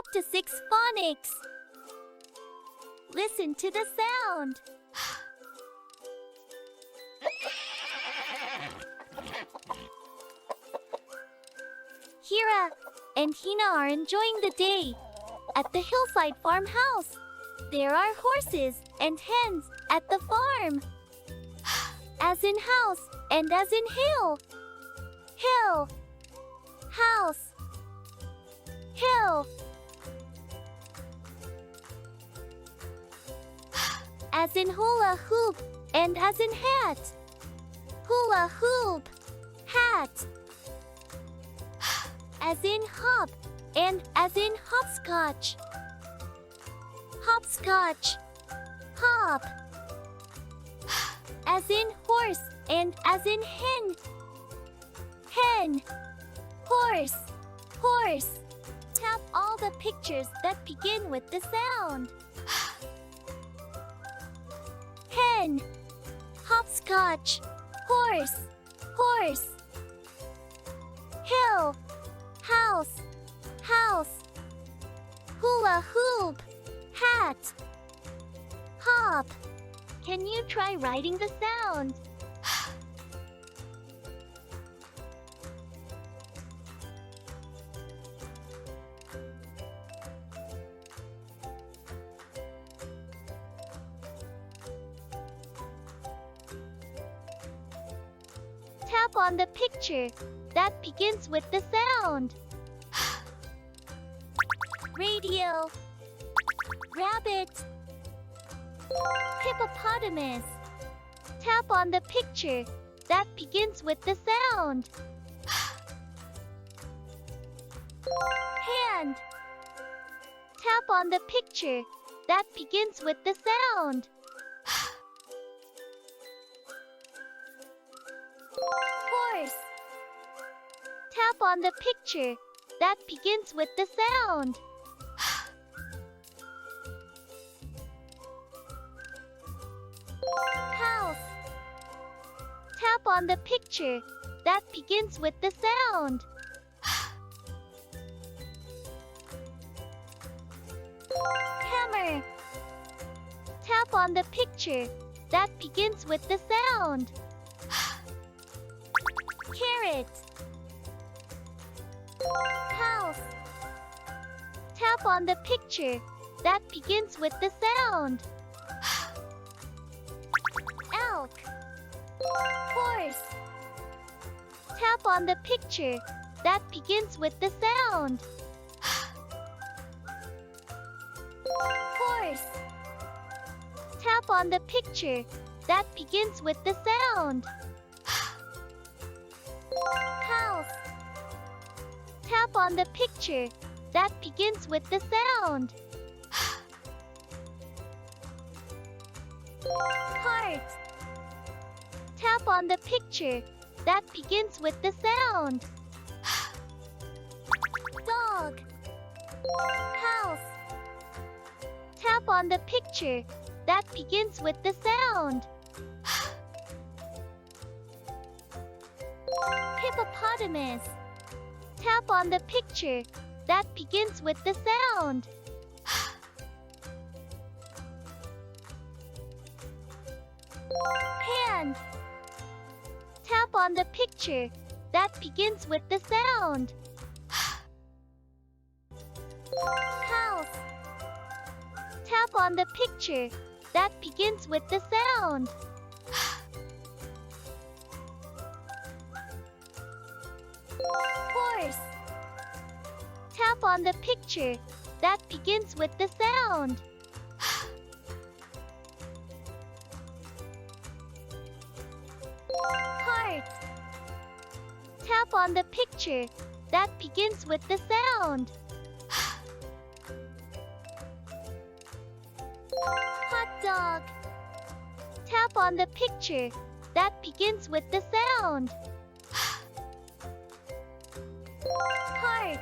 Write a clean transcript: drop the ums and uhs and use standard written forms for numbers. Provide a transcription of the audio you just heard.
UptoSix Phonics. Listen to the sound. Hira and Hina are enjoying the day at the hillside farmhouse. There are horses and hens at the farm. As in house and as in hill. Hill. House. Hill. As in hula hoop and as in hat. Hula hoop. Hat. As in hop and as in hopscotch. Hopscotch. Hop. As in horse and as in hen. Hen. Horse. Horse. Tap all the pictures that begin with the sound. Hen. Hopscotch. Horse. Horse. Hill. House. House. Hula hoop. Hat. Hop. Can you try writing the sound? Tap on the picture that begins with the sound. Radio. Rabbit. Hippopotamus. Tap on the picture that begins with the sound. Hand. Tap on the picture that begins with the sound. Horse. Tap on the picture that begins with the sound. House. Tap on the picture that begins with the sound. Hammer. Tap on the picture that begins with the sound. Carrot. House. Tap on the picture that begins with the sound. Elk. Horse. Tap on the picture that begins with the sound. Horse. Tap on the picture that begins with the sound. House. Tap on the picture that begins with the sound. Heart. Tap on the picture that begins with the sound. Dog. House. Tap on the picture that begins with the sound. Hippopotamus. Tap on the picture that begins with the sound. Hand. Tap on the picture that begins with the sound. House. Tap on the picture that begins with the sound. Horse. Tap on the picture that begins with the sound. Heart. Tap on the picture that begins with the sound. Hot dog. Tap on the picture that begins with the sound. Heart.